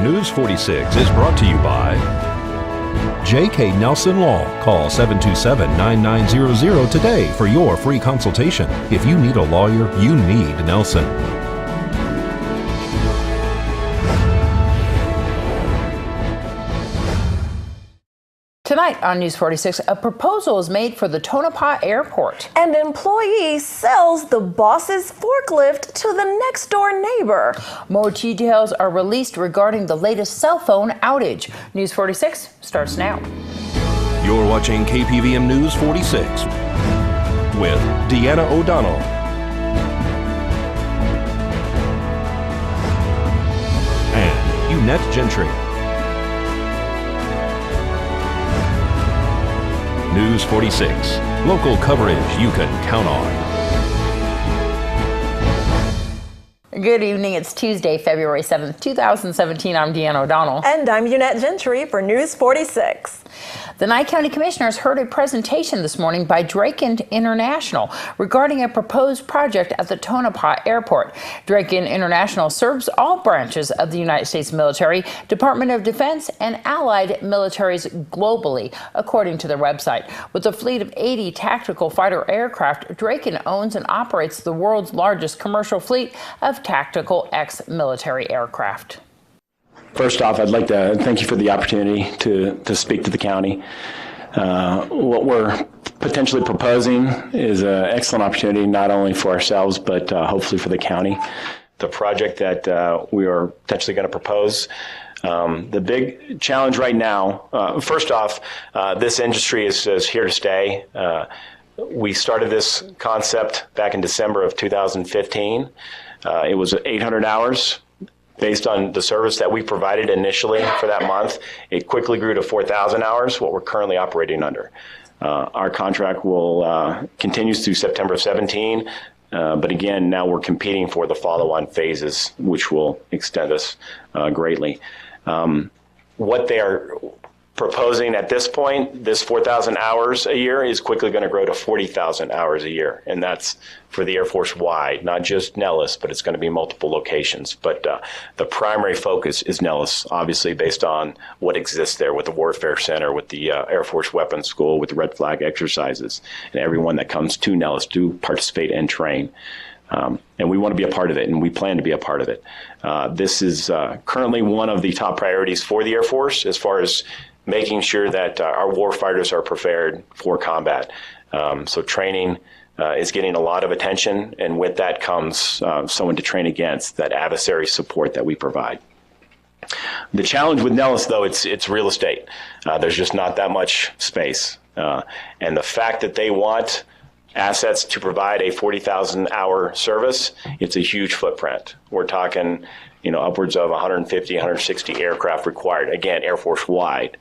News 46 is brought to you by J.K. Nelson Law. Call 727-9900 today for your free consultation. If you need a lawyer, you need Nelson. Tonight on News 46, a proposal is made for the Tonopah Airport. An employee sells the boss's forklift to the next door neighbor. More details are released regarding the latest cell phone outage. News 46 starts now. You're watching KPVM News 46 with Deanna O'Donnell. And Eunette Gentry. News 46, local coverage you can count on. Good evening. It's Tuesday, February 7th, 2017. I'm DeAnn ODonnell. And I'm Eunette Gentry for News 46. The Nye County Commissioners heard a presentation this morning by Draken International regarding a proposed project at the Tonopah Airport. Draken International serves all branches of the United States military, Department of Defense, and allied militaries globally, according to their website. With a fleet of 80 tactical fighter aircraft, Draken owns and operates the world's largest commercial fleet of tactical ex-military aircraft. First off, I'd like to thank you for the opportunity to speak to the county. What we're potentially proposing is an excellent opportunity not only for ourselves, but hopefully for the county. The project that we are potentially going to propose, the big challenge right now, first off, this industry is here to stay. We started this concept back in December of 2015. It was 800 hours. Based on the service that we provided initially for that month, it quickly grew to 4,000 hours, what we're currently operating under. Our contract will continues through September 17, but again, now we're competing for the follow-on phases, which will extend us greatly. What they are proposing at this point, this 4,000 hours a year is quickly going to grow to 40,000 hours a year. And that's for the Air Force wide, not just Nellis, but it's going to be multiple locations. But the primary focus is Nellis, obviously based on what exists there with the Warfare Center, with the Air Force Weapons School, with the Red Flag exercises, and everyone that comes to Nellis to participate and train. And we want to be a part of it, and we plan to be a part of it. This is currently one of the top priorities for the Air Force as far as making sure that our warfighters are prepared for combat. So training is getting a lot of attention, and with that comes someone to train against, that adversary support that we provide. The challenge with Nellis, though, it's real estate. There's just not that much space. And the fact that they want assets to provide a 40,000-hour service, it's a huge footprint. We're talking upwards of 150, 160 aircraft required, again, Air Force wide.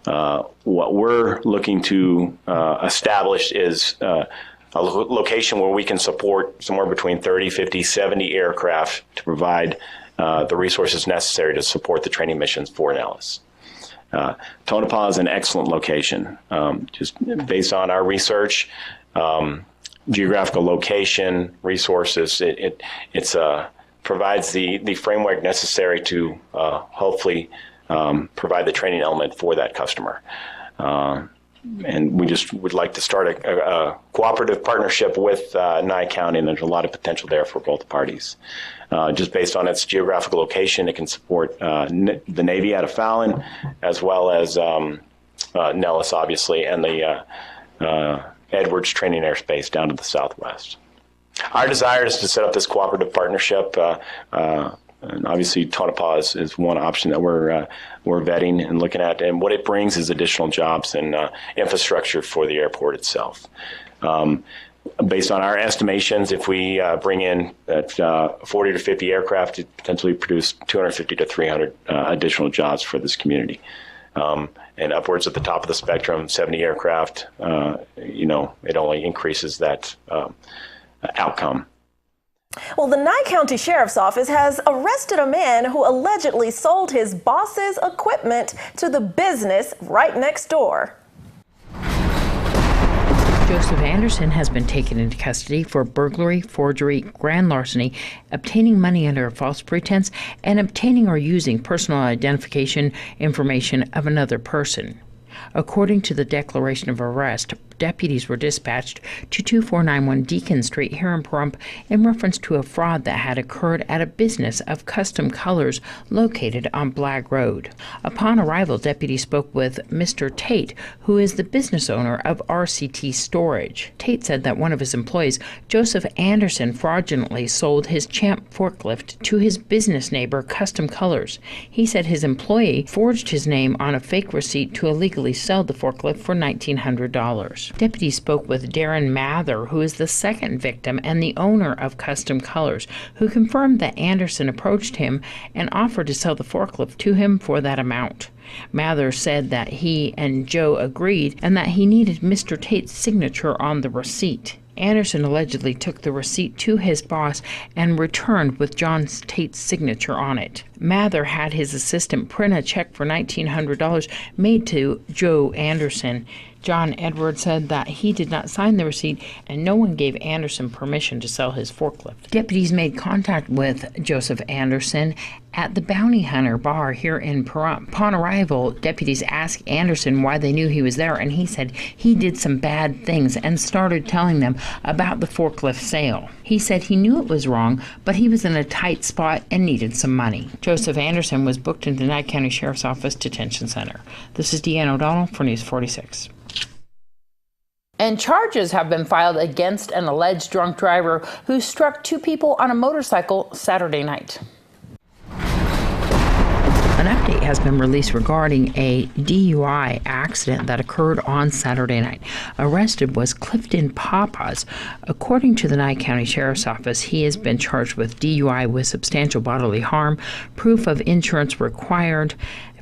What we're looking to establish is a location where we can support somewhere between 30, 50, 70 aircraft to provide the resources necessary to support the training missions for Nellis. Tonopah is an excellent location. Just based on our research, geographical location, resources, it's provides the framework necessary to hopefully provide the training element for that customer. And we just would like to start a cooperative partnership with Nye County, and there's a lot of potential there for both parties. Just based on its geographical location, it can support the Navy out of Fallon, as well as Nellis, obviously, and the Edwards Training Airspace down to the southwest. Our desire is to set up this cooperative partnership, and obviously Tonopah is one option that we're vetting and looking at, and what it brings is additional jobs and infrastructure for the airport itself. Based on our estimations, if we bring in that 40 to 50 aircraft, it potentially produce 250 to 300 additional jobs for this community. And upwards at the top of the spectrum, 70 aircraft, it only increases that outcome. Well, the Nye County Sheriff's Office has arrested a man who allegedly sold his boss's equipment to the business right next door. Joseph Anderson has been taken into custody for burglary, forgery, grand larceny, obtaining money under a false pretense, and obtaining or using personal identification information of another person. According to the declaration of arrest, deputies were dispatched to 2491 Deacon Street here in Pahrump in reference to a fraud that had occurred at a business of custom colors located on Blagg Road. Upon arrival, deputies spoke with Mr. Tate, who is the business owner of RCT Storage. Tate said that one of his employees, Joseph Anderson, fraudulently sold his Champ forklift to his business neighbor, Custom Colors. He said his employee forged his name on a fake receipt to illegally sell the forklift for $1,900. Deputies spoke with Darren Mather, who is the second victim and the owner of Custom Colors, who confirmed that Anderson approached him and offered to sell the forklift to him for that amount. Mather said that he and Joe agreed and that he needed Mr. Tate's signature on the receipt. Anderson allegedly took the receipt to his boss and returned with John Tate's signature on it. Mather had his assistant print a check for $1,900 made to Joe Anderson. John Edwards said that he did not sign the receipt and no one gave Anderson permission to sell his forklift. Deputies made contact with Joseph Anderson at the Bounty Hunter bar here in Pahrump. Upon arrival, deputies asked Anderson why they knew he was there, and he said he did some bad things and started telling them about the forklift sale. He said he knew it was wrong, but he was in a tight spot and needed some money. Joseph Anderson was booked into Nye County Sheriff's Office Detention Center. This is DeAnn ODonnell for News 46. And charges have been filed against an alleged drunk driver who struck two people on a motorcycle Saturday night. An update has been released regarding a DUI accident that occurred on Saturday night. Arrested was Clifton Papas. According to the Nye County Sheriff's Office, he has been charged with DUI with substantial bodily harm, proof of insurance required,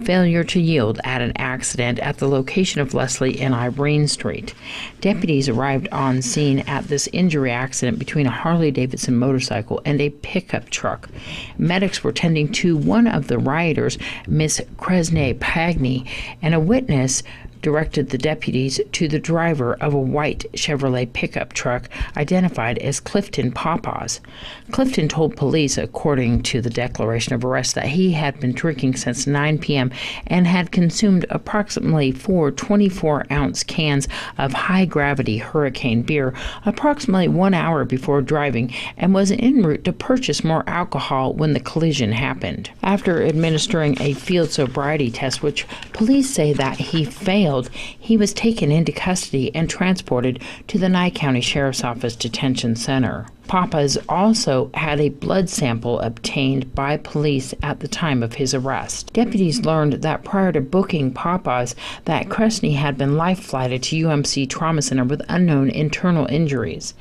failure to yield at an accident at the location of Leslie and Irene Street. Deputies arrived on scene at this injury accident between a Harley-Davidson motorcycle and a pickup truck. Medics were tending to one of the rioters, Miss Cresney Pagney, and a witness directed the deputies to the driver of a white Chevrolet pickup truck identified as Clifton Papas. Clifton told police, according to the declaration of arrest, that he had been drinking since 9 p.m. and had consumed approximately 4 24-ounce cans of high-gravity Hurricane beer approximately 1 hour before driving and was en route to purchase more alcohol when the collision happened. After administering a field sobriety test, which police say that he failed, he was taken into custody and transported to the Nye County Sheriff's Office Detention Center. Papas also had a blood sample obtained by police at the time of his arrest. Deputies learned that prior to booking Papas, that Cresney had been life-flighted to UMC Trauma Center with unknown internal injuries.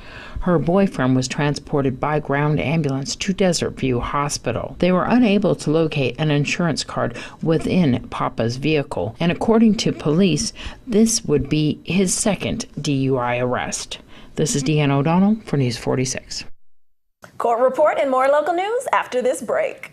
Her boyfriend was transported by ground ambulance to Desert View Hospital. They were unable to locate an insurance card within Papa's vehicle, and according to police, this would be his second DUI arrest. This is DeAnn ODonnell for News 46. Court report and more local news after this break.